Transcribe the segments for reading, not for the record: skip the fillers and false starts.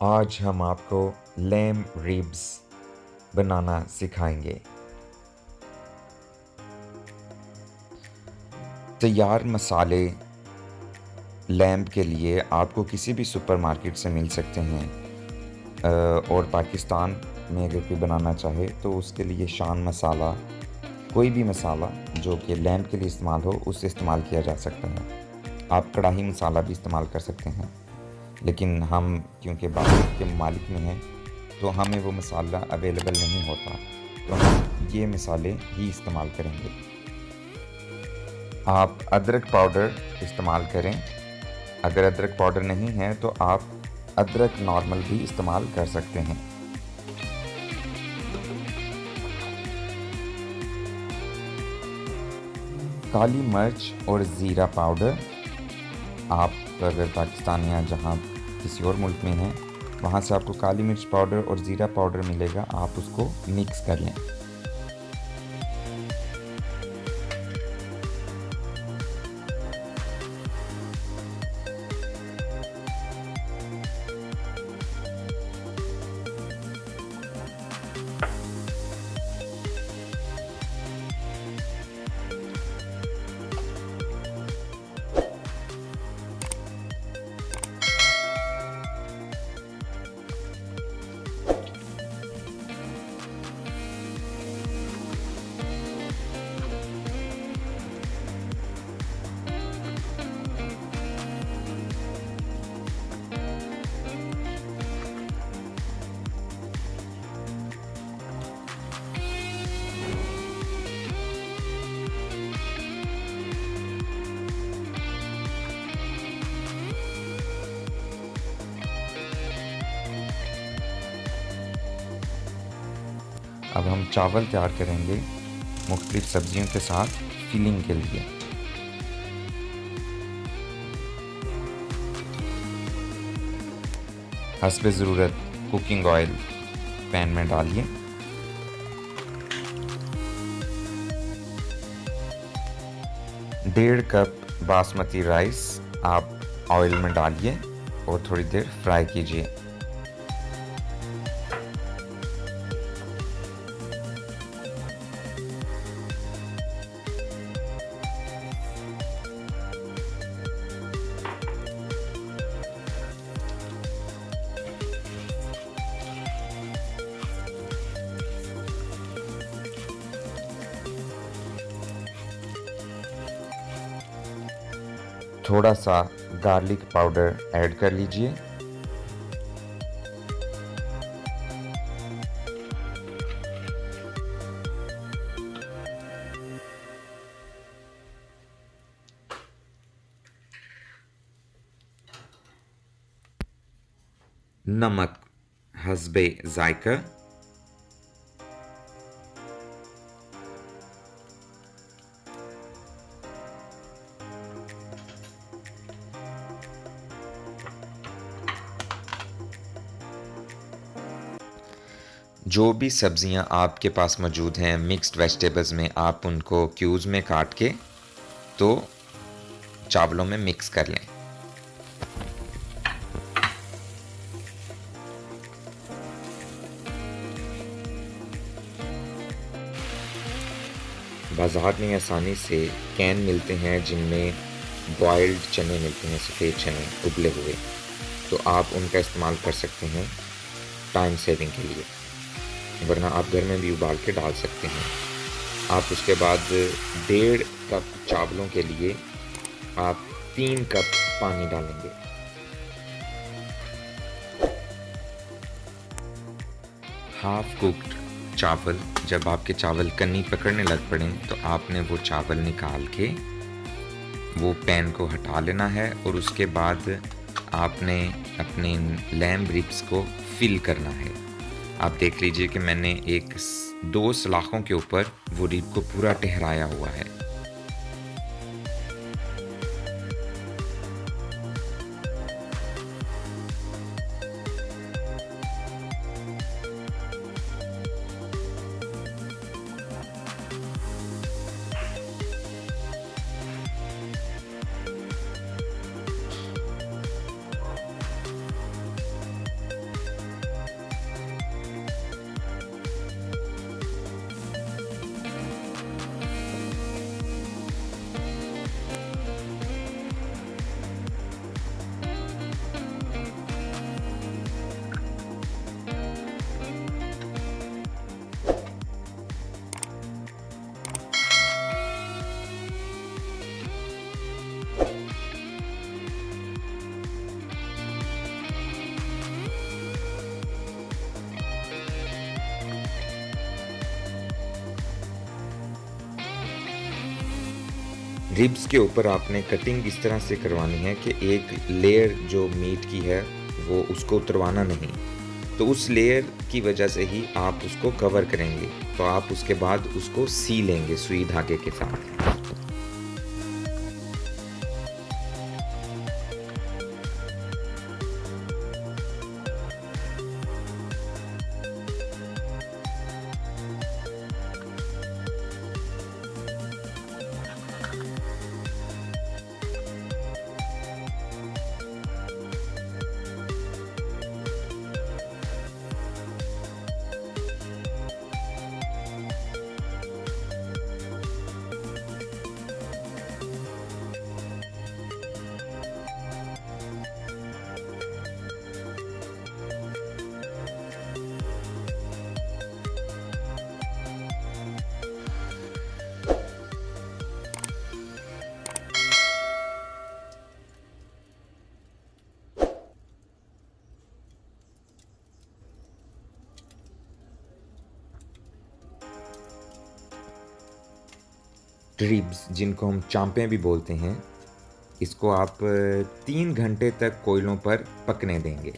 आज हम आपको लैम रिब्स बनाना सिखाएंगे। तैयार मसाले लैम्ब के लिए आपको किसी भी सुपरमार्केट से मिल सकते हैं और पाकिस्तान में अगर कोई बनाना चाहे तो उसके लिए शान मसाला, कोई भी मसाला जो कि लैम्ब के लिए इस्तेमाल हो उससे इस्तेमाल किया जा सकता है। आप कढ़ाई मसाला भी इस्तेमाल कर सकते हैं, लेकिन हम क्योंकि बाहर के ममालिक में हैं तो हमें वो मसाला अवेलेबल नहीं होता, तो हम ये मसाले ही इस्तेमाल करेंगे। आप अदरक पाउडर इस्तेमाल करें। अगर अदरक पाउडर नहीं है तो आप अदरक नॉर्मल भी इस्तेमाल कर सकते हैं। काली मिर्च और ज़ीरा पाउडर, आप अगर पाकिस्तान या जहाँ किसी और मुल्क में हैं वहाँ से आपको काली मिर्च पाउडर और ज़ीरा पाउडर मिलेगा, आप उसको मिक्स कर लें। अब हम चावल तैयार करेंगे मुख्तलिफ सब्जियों के साथ फिलिंग के लिए। हस्बे ज़रूरत कुकिंग ऑयल पैन में डालिए। डेढ़ कप बासमती राइस आप ऑयल में डालिए और थोड़ी देर फ्राई कीजिए। थोड़ा सा गार्लिक पाउडर ऐड कर लीजिए। नमक हस्बे जायका। जो भी सब्जियां आपके पास मौजूद हैं मिक्स्ड वेजिटेबल्स में, आप उनको क्यूब्स में काट के तो चावलों में मिक्स कर लें। बाज़ार में आसानी से कैन मिलते हैं जिनमें बॉइल्ड चने मिलते हैं, सफ़ेद चने उबले हुए, तो आप उनका इस्तेमाल कर सकते हैं टाइम सेविंग के लिए, वरना आप घर में भी उबाल के डाल सकते हैं। आप उसके बाद 1.5 कप चावलों के लिए आप 3 कप पानी डालेंगे। हाफ कुक्ड चावल, जब आपके चावल कन्नी पकड़ने लग पड़ें तो आपने वो चावल निकाल के वो पैन को हटा लेना है और उसके बाद आपने अपने लैम्ब रिब्स को फिल करना है। आप देख लीजिए कि मैंने 2 सलाखों के ऊपर वो रिब को पूरा ठहराया हुआ है। रिब्स के ऊपर आपने कटिंग इस तरह से करवानी है कि एक लेयर जो मीट की है वो उसको उतरवाना नहीं, तो उस लेयर की वजह से ही आप उसको कवर करेंगे, तो आप उसके बाद उसको सी लेंगे सुई धागे के साथ। रिब्स, जिनको हम चांपें भी बोलते हैं, इसको आप 3 घंटे तक कोयलों पर पकने देंगे।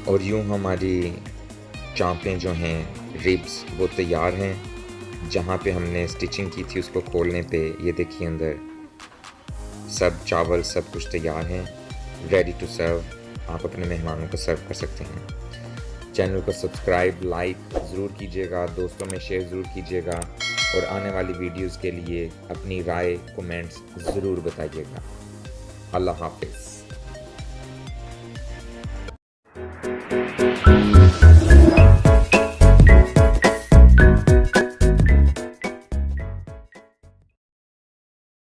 और यूँ हमारी चांपें जो हैं, रिब्स, वो तैयार हैं। जहाँ पे हमने स्टिचिंग की थी उसको खोलने पे ये देखिए अंदर सब चावल सब कुछ तैयार हैं, रेडी टू सर्व। आप अपने मेहमानों को सर्व कर सकते हैं। चैनल को सब्सक्राइब, लाइक ज़रूर कीजिएगा, दोस्तों में शेयर ज़रूर कीजिएगा और आने वाली वीडियोज़ के लिए अपनी राय, कमेंट्स ज़रूर बताइएगा। अल्लाह हाफ़िज़।